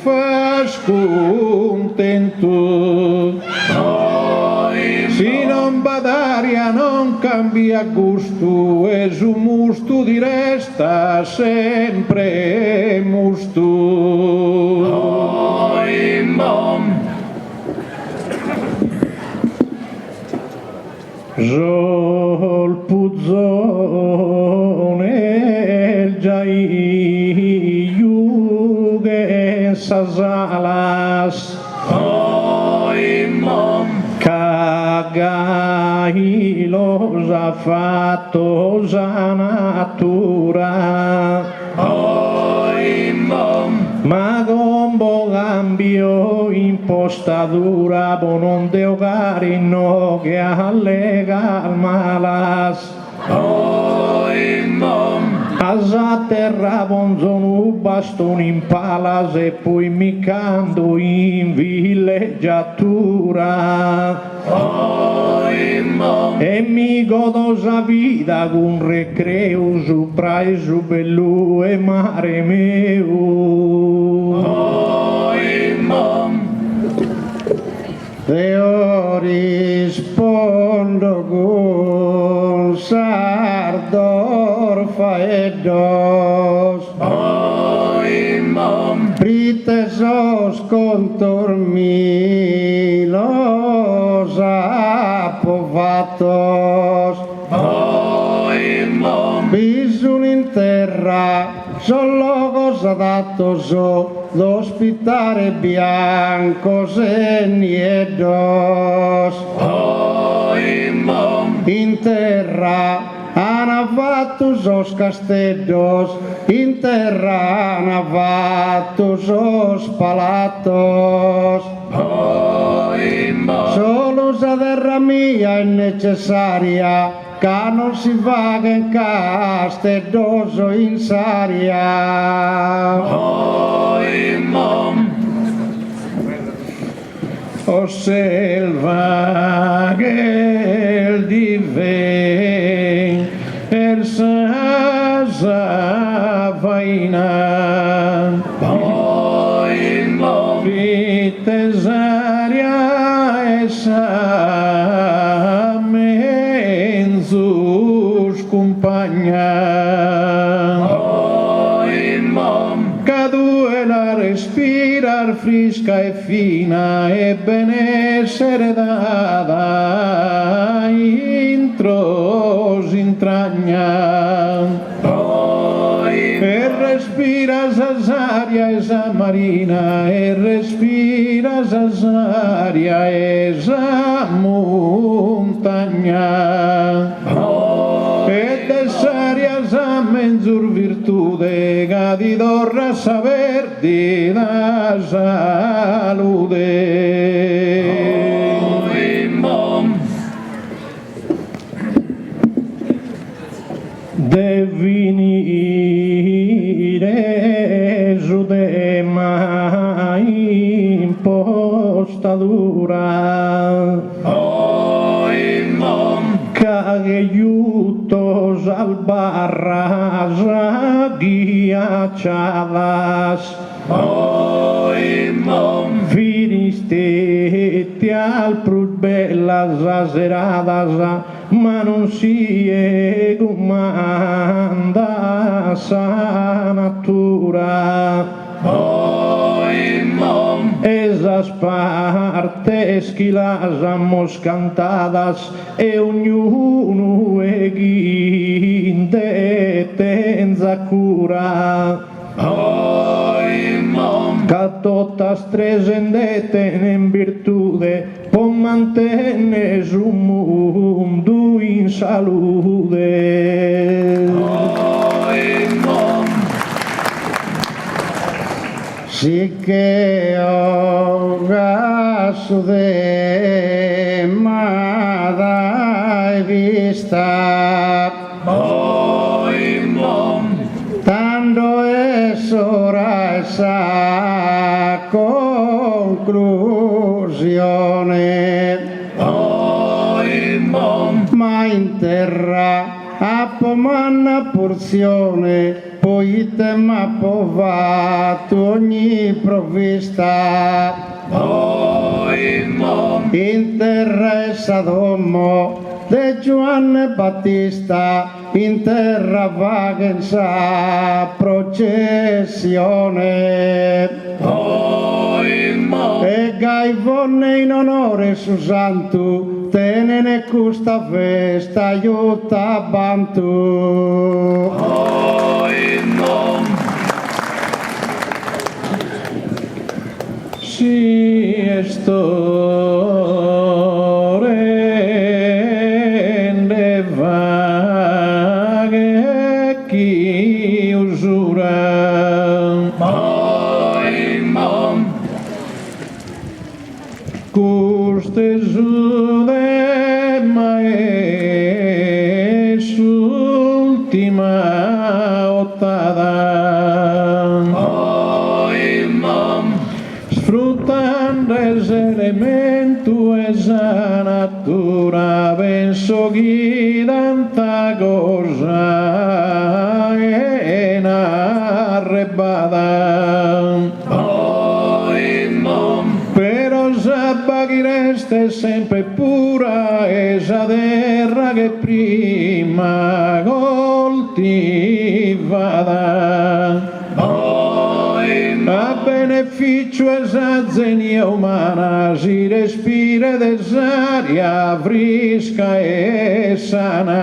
fas contento. Si non va d'aria non cambia gusto, es un musto di resta sempre musto. Sol puzzone già iughe sasalas cagai los affatos a natura ma gombo cambio impostadura bonon de hogar y no que allega malas Asa terra bonzonu bastoni in palas e poi mi cando in villeggiatura e mi godo sa vida un recreo su prae su bellu e mare meu Io rispondo con sardor faedos pritesos contormilos apovatos bisun in terra solo cosa datos d'ospitare biancos e niedos in terra anavatus os castellos in terra anavatus os palatos solo sa terra mia è necessaria ca non si vaga in castellos o in saria o selva che diven el sa vaina vitesaria esa menzus compagna caduela respirar fresca e fina e benessere dada intros intragna e respiras aria esa marina e respiras aria esa montagna e desarias a menzur virtude gadi dorra saber di da salude de venire su de mai impostadura caguellutos albarras ghiacciadas finistete al prus bellas azeradas ma non si egumanda sa natura esas partes que las amos cantadas e ognuno eguinde tenza cura ca totas tres endeten en virtude pon mantenes un mundo in salude si que o gaso de mada e vista tanto es ora esa conclusione ma in terra a pomanna porzione poi ite ma povato ogni provvista. Interessa d'uomo de Giovanni Battista, in terra vaganza processione. E gaivone in onore su santu, tenene custa festa aiuta bantu. Si rende vaghe chiusura. Custe sude mae s'ultima ottada. Sfruttando els elementu esa natura ben soghidanta cosa en arrebada. Però s'abbaghireste sempre pura esa terra che prima coltivada. A beneficio esa zenia umana si respira dell'aria fresca e sana.